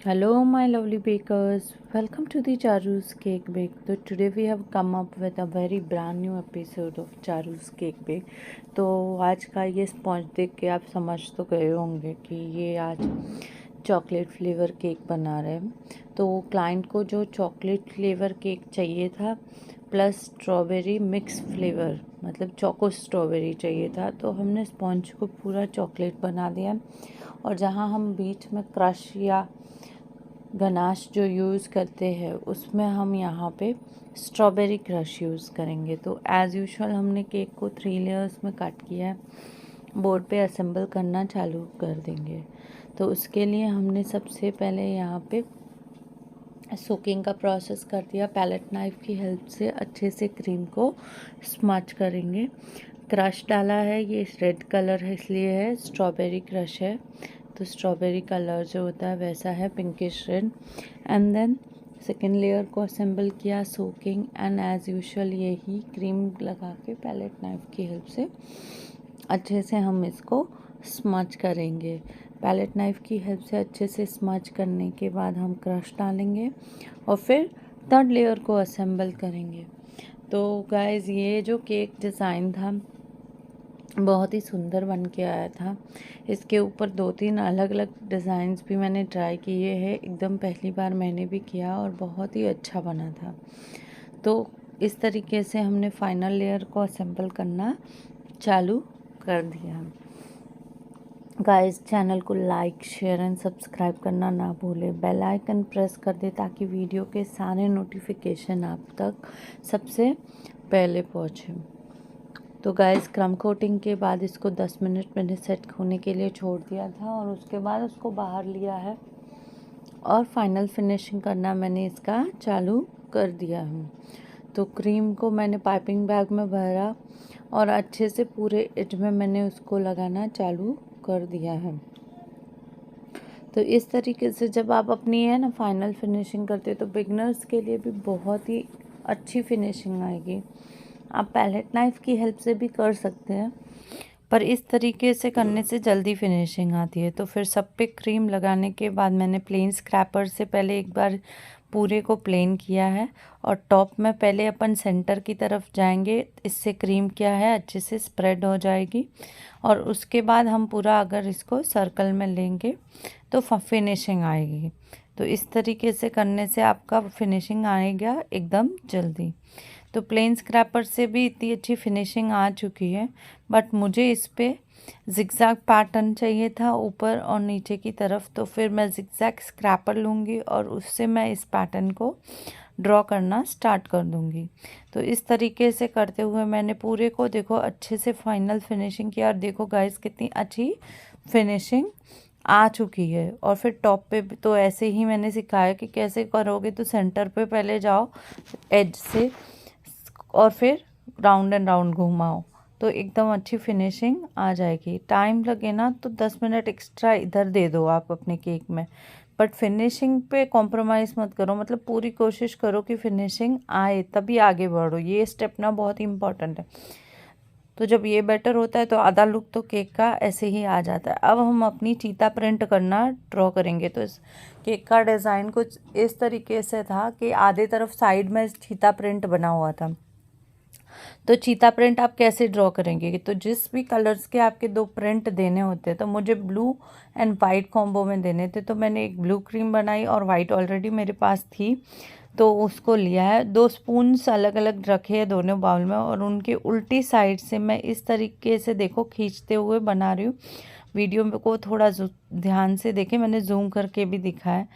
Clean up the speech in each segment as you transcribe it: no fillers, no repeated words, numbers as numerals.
Hello, my lovely bakers. Welcome to the Charu's Cake Bake. So today we have come up with a very brand new episode of Charu's Cake Bake. तो आज का ये sponge देख के आप समझ तो गए होंगे कि ये आज चॉकलेट फ्लेवर केक बना रहे हैं। तो क्लाइंट को जो चॉकलेट फ्लेवर केक चाहिए था प्लस स्ट्रॉबेरी मिक्स फ्लेवर मतलब चोको स्ट्रॉबेरी चाहिए था, तो हमने स्पॉन्ज को पूरा चॉकलेट बना दिया और जहाँ हम बीच में क्रश या गनाश जो यूज़ करते हैं उसमें हम यहाँ पे स्ट्रॉबेरी क्रश यूज़ करेंगे। तो एज़ यूजुअल हमने केक को 3 लेयर्स में कट किया है, बोर्ड पे असेंबल करना चालू कर देंगे। तो उसके लिए हमने सबसे पहले यहाँ पे सोकिंग का प्रोसेस कर दिया। पैलेट नाइफ की हेल्प से अच्छे से क्रीम को स्मच करेंगे। क्रश डाला है, ये रेड कलर है इसलिए है, स्ट्रॉबेरी क्रश है तो स्ट्रॉबेरी कलर जो होता है वैसा है, pinkish red. And then second layer को असेंबल किया सोकिंग एंड एज़ यूजुअल यही क्रीम लगा के पैलेट नाइफ की हेल्प से अच्छे से हम इसको स्मच करेंगे। पैलेट नाइफ की हेल्प से अच्छे से स्मच करने के बाद हम क्रश डालेंगे और फिर थर्ड लेयर को असेंबल करेंगे। तो गाइज़ ये जो केक डिज़ाइन था बहुत ही सुंदर बन के आया था। इसके ऊपर 2-3 अलग अलग डिज़ाइंस भी मैंने ट्राई किए हैं, एकदम पहली बार मैंने भी किया और बहुत ही अच्छा बना था। तो इस तरीके से हमने फाइनल लेयर को असेंबल करना चालू कर दिया। गाइस चैनल को लाइक शेयर एंड सब्सक्राइब करना ना भूलें, बेल आइकन प्रेस कर दे ताकि वीडियो के सारे नोटिफिकेशन आप तक सबसे पहले पहुँचे। तो गाइस क्रम कोटिंग के बाद इसको 10 मिनट मैंने सेट होने के लिए छोड़ दिया था और उसके बाद उसको बाहर लिया है और फाइनल फिनिशिंग करना मैंने इसका चालू कर दिया है। तो क्रीम को मैंने पाइपिंग बैग में भरा और अच्छे से पूरे एज में मैंने उसको लगाना चालू कर दिया है। तो इस तरीके से जब आप अपनी है ना फाइनल फिनिशिंग करते हो तो बिगनर्स के लिए भी बहुत ही अच्छी फिनिशिंग आएगी। आप पैलेट नाइफ की हेल्प से भी कर सकते हैं, पर इस तरीके से करने से जल्दी फिनिशिंग आती है। तो फिर सब पे क्रीम लगाने के बाद मैंने प्लेन स्क्रैपर से पहले एक बार पूरे को प्लेन किया है और टॉप में पहले अपन सेंटर की तरफ जाएंगे, इससे क्रीम क्या है अच्छे से स्प्रेड हो जाएगी और उसके बाद हम पूरा अगर इसको सर्कल में लेंगे तो फिनिशिंग आएगी। तो इस तरीके से करने से आपका फिनिशिंग आएगा एकदम जल्दी। तो प्लेन स्क्रैपर से भी इतनी अच्छी फिनिशिंग आ चुकी है, बट मुझे इस पे जिगजैग पैटर्न चाहिए था ऊपर और नीचे की तरफ, तो फिर मैं जिगजैग स्क्रैपर लूँगी और उससे मैं इस पैटर्न को ड्रॉ करना स्टार्ट कर दूँगी। तो इस तरीके से करते हुए मैंने पूरे को देखो अच्छे से फाइनल फिनिशिंग किया और देखो गाइस कितनी अच्छी फिनिशिंग आ चुकी है। और फिर टॉप पे तो ऐसे ही मैंने सिखाया कि कैसे करोगे, तो सेंटर पे पहले जाओ एज से और फिर राउंड एंड राउंड घुमाओ तो एकदम अच्छी फिनिशिंग आ जाएगी। टाइम लगे ना तो 10 मिनट एक्स्ट्रा इधर दे दो आप अपने केक में, बट फिनिशिंग पे कॉम्प्रोमाइज़ मत करो, मतलब पूरी कोशिश करो कि फिनिशिंग आए तभी आगे बढ़ो। ये स्टेप ना बहुत ही इम्पॉर्टेंट है। तो जब ये बेटर होता है तो आधा लुक तो केक का ऐसे ही आ जाता है। अब हम अपनी चीता प्रिंट करना ड्रॉ करेंगे। तो इस केक का डिज़ाइन कुछ इस तरीके से था कि आधे तरफ साइड में चीता प्रिंट बना हुआ था। तो चीता प्रिंट आप कैसे ड्रॉ करेंगे, तो जिस भी कलर्स के आपके 2 प्रिंट देने होते हैं, तो मुझे ब्लू एंड वाइट कॉम्बो में देने थे, तो मैंने एक ब्लू क्रीम बनाई और वाइट ऑलरेडी मेरे पास थी तो उसको लिया है। 2 स्पून्स अलग अलग रखे हैं दोनों बाउल में और उनके उल्टी साइड से मैं इस तरीके से देखो खींचते हुए बना रही हूँ। वीडियो को थोड़ा ध्यान से देखें, मैंने जूम करके भी दिखा है।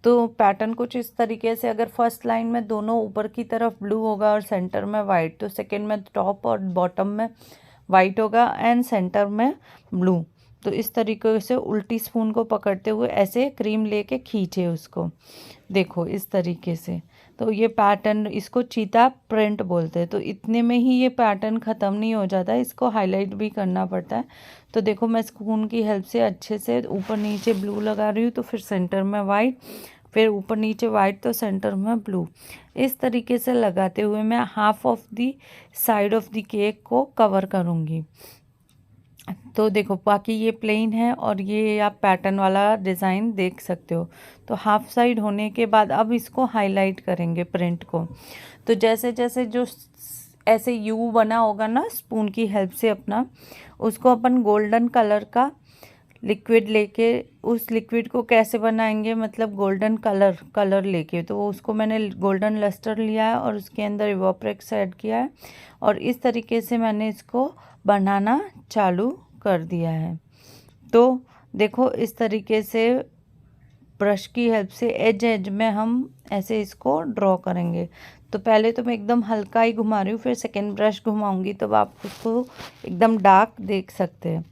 तो पैटर्न कुछ इस तरीके से, अगर फर्स्ट लाइन में दोनों ऊपर की तरफ ब्लू होगा और सेंटर में वाइट, तो सेकंड में टॉप और बॉटम में वाइट होगा एंड सेंटर में ब्लू। तो इस तरीके से उल्टी स्पून को पकड़ते हुए ऐसे क्रीम लेके खींचे उसको, देखो इस तरीके से। तो ये पैटर्न इसको चीता प्रिंट बोलते हैं। तो इतने में ही ये पैटर्न ख़त्म नहीं हो जाता, इसको हाईलाइट भी करना पड़ता है। तो देखो मैं स्पून की हेल्प से अच्छे से ऊपर नीचे ब्लू लगा रही हूँ, तो फिर सेंटर में वाइट, फिर ऊपर नीचे वाइट तो सेंटर में ब्लू। इस तरीके से लगाते हुए मैं half of the side of the cake को कवर करूँगी। तो देखो बाकी ये प्लेन है और ये आप पैटर्न वाला डिज़ाइन देख सकते हो। तो हाफ साइड होने के बाद अब इसको हाईलाइट करेंगे प्रिंट को। तो जैसे जैसे जो ऐसे यू बना होगा ना स्पून की हेल्प से अपना, उसको अपन गोल्डन कलर का लिक्विड लेके, उस लिक्विड को कैसे बनाएंगे मतलब गोल्डन कलर लेके, तो उसको मैंने गोल्डन लस्टर लिया है और उसके अंदर इवोप्रेक्स ऐड किया है और इस तरीके से मैंने इसको बनाना चालू कर दिया है। तो देखो इस तरीके से ब्रश की हेल्प से एज एज में हम ऐसे इसको ड्रॉ करेंगे। तो पहले तो मैं एकदम हल्का ही घुमा रही हूँ, फिर सेकेंड ब्रश घुमाऊंगी तो आप उसको एकदम डार्क देख सकते हैं।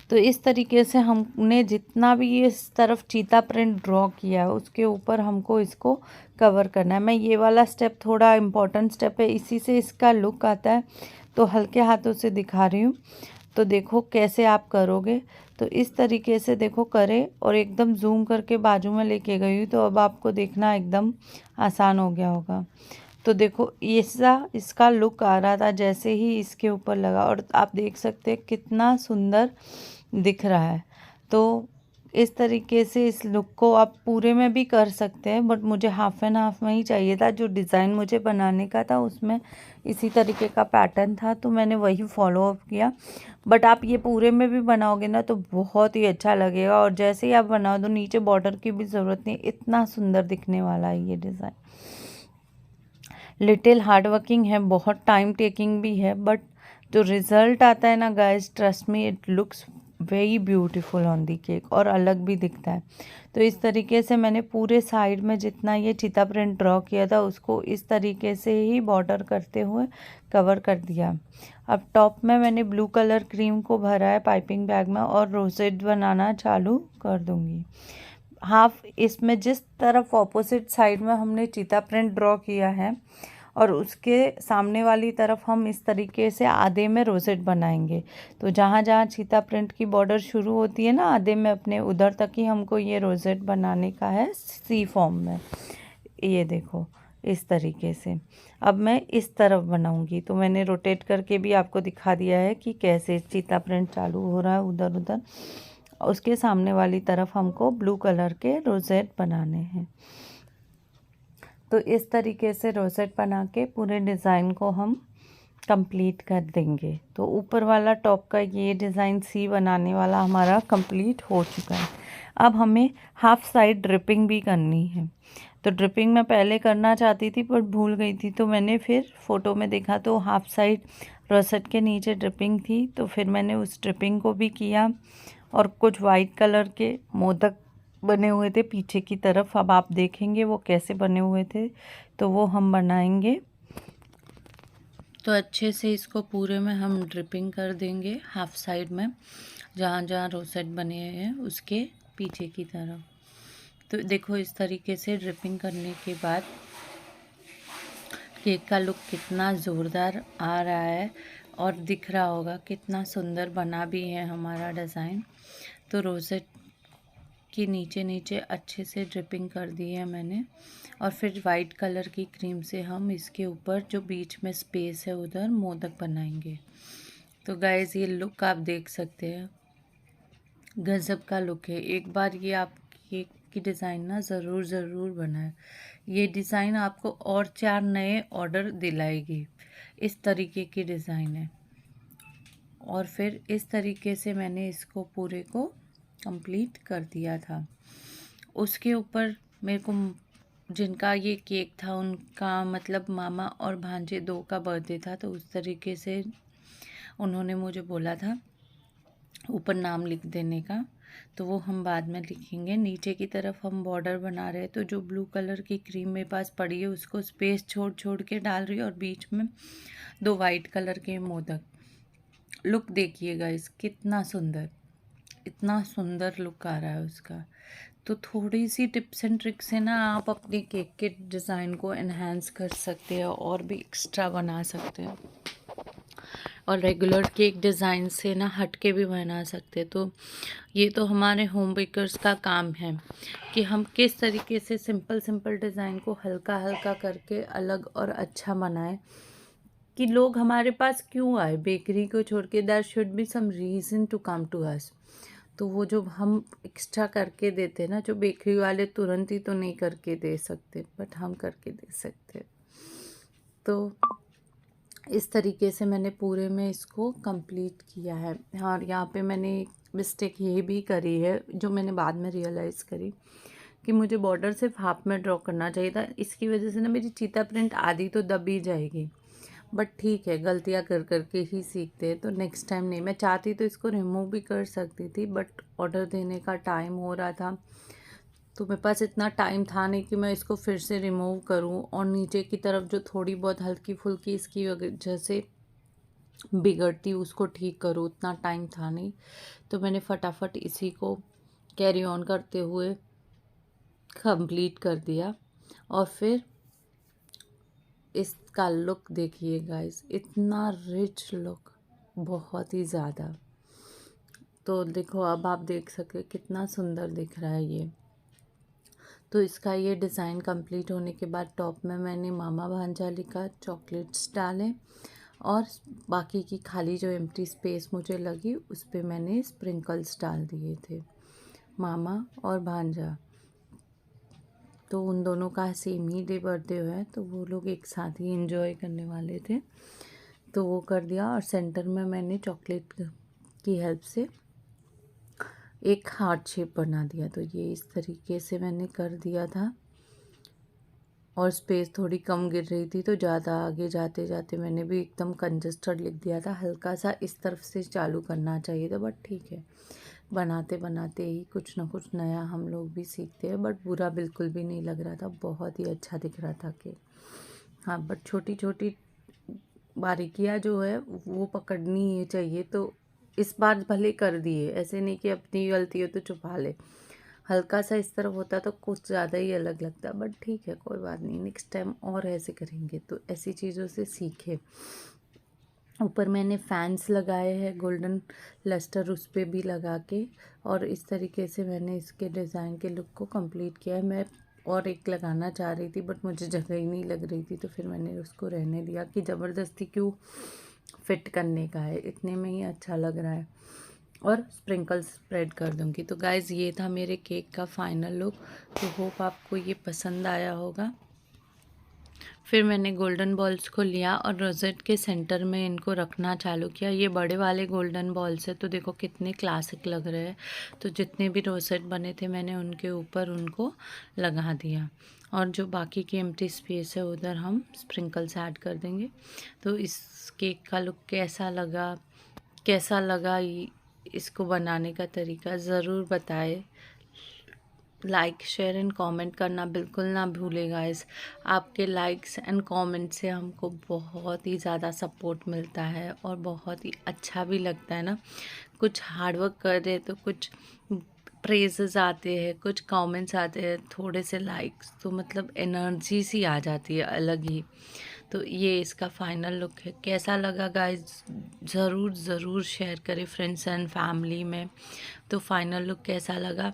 तो इस तरीके से हमने जितना भी ये इस तरफ चीता प्रिंट ड्रॉ किया है उसके ऊपर हमको इसको कवर करना है। मैं ये वाला स्टेप थोड़ा इम्पोर्टेंट स्टेप है, इसी से इसका लुक आता है, तो हल्के हाथों से दिखा रही हूँ। तो देखो कैसे आप करोगे, तो इस तरीके से देखो करें और एकदम जूम करके बाजू में लेके गई हूँ, तो अब आपको देखना एकदम आसान हो गया होगा। तो देखो इसका लुक आ रहा था जैसे ही इसके ऊपर लगा और आप देख सकते हैं कितना सुंदर दिख रहा है। तो इस तरीके से इस लुक को आप पूरे में भी कर सकते हैं, बट मुझे हाफ एंड हाफ में ही चाहिए था। जो डिज़ाइन मुझे बनाने का था उसमें इसी तरीके का पैटर्न था, तो मैंने वही फॉलो अप किया। बट आप ये पूरे में भी बनाओगे ना तो बहुत ही अच्छा लगेगा, और जैसे ही आप बनाओ तो नीचे बॉर्डर की भी ज़रूरत नहीं, इतना सुंदर दिखने वाला है ये डिज़ाइन। लिटिल हार्ड वर्किंग है, बहुत टाइम टेकिंग भी है, बट जो रिज़ल्ट आता है ना guys, trust me it looks very beautiful on the cake, और अलग भी दिखता है। तो इस तरीके से मैंने पूरे साइड में जितना ये चीता प्रिंट ड्रॉ किया था उसको इस तरीके से ही बॉर्डर करते हुए कवर कर दिया। अब टॉप में मैंने ब्लू कलर क्रीम को भरा है पाइपिंग बैग में और रोजेट बनाना चालू कर दूंगी। हाफ इसमें जिस तरफ ऑपोजिट साइड में हमने चीता प्रिंट ड्रॉ किया है और उसके सामने वाली तरफ हम इस तरीके से आधे में रोजेट बनाएंगे। तो जहाँ जहाँ चीता प्रिंट की बॉर्डर शुरू होती है ना आधे में अपने, उधर तक ही हमको ये रोजेट बनाने का है सी फॉर्म में। ये देखो इस तरीके से अब मैं इस तरफ बनाऊंगी, तो मैंने रोटेट करके भी आपको दिखा दिया है कि कैसे चीता प्रिंट चालू हो रहा है उधर उधर। उसके सामने वाली तरफ हमको ब्लू कलर के रोजेट बनाने हैं। तो इस तरीके से रोजेट बना के पूरे डिज़ाइन को हम कंप्लीट कर देंगे। तो ऊपर वाला टॉप का ये डिज़ाइन सी बनाने वाला हमारा कंप्लीट हो चुका है। अब हमें हाफ साइड ड्रिपिंग भी करनी है। तो ड्रिपिंग मैं पहले करना चाहती थी पर भूल गई थी, तो मैंने फिर फ़ोटो में देखा तो हाफ साइड रोसेट के नीचे ड्रिपिंग थी, तो फिर मैंने उस ड्रिपिंग को भी किया। और कुछ वाइट कलर के मोदक बने हुए थे पीछे की तरफ, अब आप देखेंगे वो कैसे बने हुए थे, तो वो हम बनाएंगे। तो अच्छे से इसको पूरे में हम ड्रिपिंग कर देंगे हाफ साइड में, जहाँ जहाँ रोसेट बने हैं उसके पीछे की तरफ। तो देखो इस तरीके से ड्रिपिंग करने के बाद केक का लुक कितना ज़ोरदार आ रहा है और दिख रहा होगा कितना सुंदर बना भी है हमारा डिज़ाइन। तो रोसेट के नीचे नीचे अच्छे से ड्रिपिंग कर दी है मैंने, और फिर वाइट कलर की क्रीम से हम इसके ऊपर जो बीच में स्पेस है उधर मोदक बनाएंगे। तो गाइस ये लुक आप देख सकते हैं, गजब का लुक है। एक बार ये आप केक की डिज़ाइन ना ज़रूर बनाएं। ये डिज़ाइन आपको और 4 नए ऑर्डर दिलाएगी। इस तरीके की डिज़ाइन है, और फिर इस तरीके से मैंने इसको पूरे को कंप्लीट कर दिया था। उसके ऊपर मेरे को जिनका ये केक था उनका मतलब मामा और भांजे 2 का बर्थडे था, तो उस तरीके से उन्होंने मुझे बोला था ऊपर नाम लिख देने का, तो वो हम बाद में लिखेंगे। नीचे की तरफ हम बॉर्डर बना रहे हैं, तो जो ब्लू कलर की क्रीम मेरे पास पड़ी है उसको स्पेस छोड़ के डाल रही है, और बीच में 2 वाइट कलर के मोदक। लुक देखिएगा इस कितना सुंदर, इतना सुंदर लुक आ रहा है उसका। तो थोड़ी सी टिप्स एंड ट्रिक्स से ना आप अपने केक के डिज़ाइन को एनहांस कर सकते हैं और भी एक्स्ट्रा बना सकते हैं, और रेगुलर केक डिज़ाइन से ना हट के भी बना सकते हैं। तो ये तो हमारे होम बेकर्स का काम है कि हम किस तरीके से सिंपल डिज़ाइन को हल्का करके अलग और अच्छा बनाएं। कि लोग हमारे पास क्यों आए बेकरी को छोड़ के। There should be some reason to come to us. तो वो जो हम एक्स्ट्रा करके देते हैं ना, जो बेकरी वाले तुरंत ही तो नहीं करके दे सकते, बट हम करके दे सकते हैं। तो इस तरीके से मैंने पूरे में इसको कंप्लीट किया है। और यहाँ पे मैंने एक मिस्टेक ये भी करी है जो मैंने बाद में रियलाइज़ करी कि मुझे बॉर्डर सिर्फ हाफ में ड्रॉ करना चाहिए था। इसकी वजह से ना मेरी चीता प्रिंट आधी तो दब ही जाएगी, बट ठीक है, गलतियाँ कर करके ही सीखते हैं। तो नेक्स्ट टाइम नहीं, मैं चाहती तो इसको रिमूव भी कर सकती थी, बट ऑर्डर देने का टाइम हो रहा था, तो मेरे पास इतना टाइम था नहीं कि मैं इसको फिर से रिमूव करूं। और नीचे की तरफ जो थोड़ी बहुत हल्की फुल्की इसकी वजह से बिगड़ती उसको ठीक करूं, उतना टाइम था नहीं। तो मैंने फटाफट इसी को कैरी ऑन करते हुए कंप्लीट कर दिया। और फिर इसका लुक देखिए गाइस, इतना रिच लुक, बहुत ही ज़्यादा। तो देखो, अब आप देख सकते कितना सुंदर दिख रहा है ये। तो इसका ये डिज़ाइन कंप्लीट होने के बाद टॉप में मैंने मामा भांजा लिखा, चॉकलेट्स डाले, और बाकी की खाली जो एम्प्टी स्पेस मुझे लगी उस पर मैंने स्प्रिंकल्स डाल दिए थे, मामा और भांजा। तो उन दोनों का सेम ही डे बर्थडे हुआ है, तो वो लोग एक साथ ही एंजॉय करने वाले थे, तो वो कर दिया। और सेंटर में मैंने चॉकलेट की हेल्प से एक हार्ट शेप बना दिया। तो ये इस तरीके से मैंने कर दिया था। और स्पेस थोड़ी कम गिर रही थी, तो ज़्यादा आगे जाते जाते मैंने भी एकदम कंजस्टेड लिख दिया था। हल्का सा इस तरफ से चालू करना चाहिए था, बट ठीक है, बनाते बनाते ही कुछ ना कुछ नया हम लोग भी सीखते हैं। बट बुरा बिल्कुल भी नहीं लग रहा था, बहुत ही अच्छा दिख रहा था कि हाँ, बट छोटी छोटी बारीकियाँ जो है वो पकड़नी ही चाहिए। तो इस बार भले कर दिए, ऐसे नहीं कि अपनी गलती हो तो छुपा ले। हल्का सा इस तरफ होता तो कुछ ज़्यादा ही अलग लगता, बट ठीक है, कोई बात नहीं, नेक्स्ट टाइम और ऐसे करेंगे। तो ऐसी चीज़ों से सीखे। ऊपर मैंने फैंस लगाए हैं गोल्डन लस्टर उस पर भी लगा के, और इस तरीके से मैंने इसके डिज़ाइन के लुक को कंप्लीट किया है। मैं और एक लगाना चाह रही थी, बट मुझे जगह ही नहीं लग रही थी, तो फिर मैंने उसको रहने दिया कि ज़बरदस्ती क्यों फिट करने का है, इतने में ही अच्छा लग रहा है। और स्प्रिंकल्स स्प्रेड कर दूँगी। तो गाइज़, ये था मेरे केक का फाइनल लुक। तो होप आपको ये पसंद आया होगा। फिर मैंने गोल्डन बॉल्स को लिया और रोज़ेट के सेंटर में इनको रखना चालू किया। ये बड़े वाले गोल्डन बॉल्स है, तो देखो कितने क्लासिक लग रहे हैं। तो जितने भी रोज़ेट बने थे मैंने उनके ऊपर उनको लगा दिया, और जो बाकी की एम्प्टी स्पेस है उधर हम स्प्रिंकल्स ऐड कर देंगे। तो इस केक का लुक कैसा लगा इसको बनाने का तरीका ज़रूर बताएं। लाइक शेयर एंड कमेंट करना बिल्कुल ना भूलें गाइस। आपके लाइक्स एंड कमेंट से हमको बहुत ही ज़्यादा सपोर्ट मिलता है और बहुत ही अच्छा भी लगता है ना। कुछ हार्डवर्क कर रहे तो कुछ प्रेजेस आते हैं, कुछ कमेंट्स आते हैं, थोड़े से लाइक्स, तो मतलब एनर्जी सी आ जाती है अलग ही। तो ये इसका फाइनल लुक है। कैसा लगा गाइस, ज़रूर ज़रूर शेयर करें फ्रेंड्स एंड फैमिली में। तो फाइनल लुक कैसा लगा,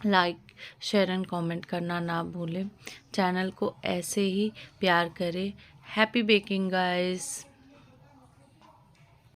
लाइक शेयर एंड कमेंट करना ना भूलें। चैनल को ऐसे ही प्यार करें। Happy baking guys.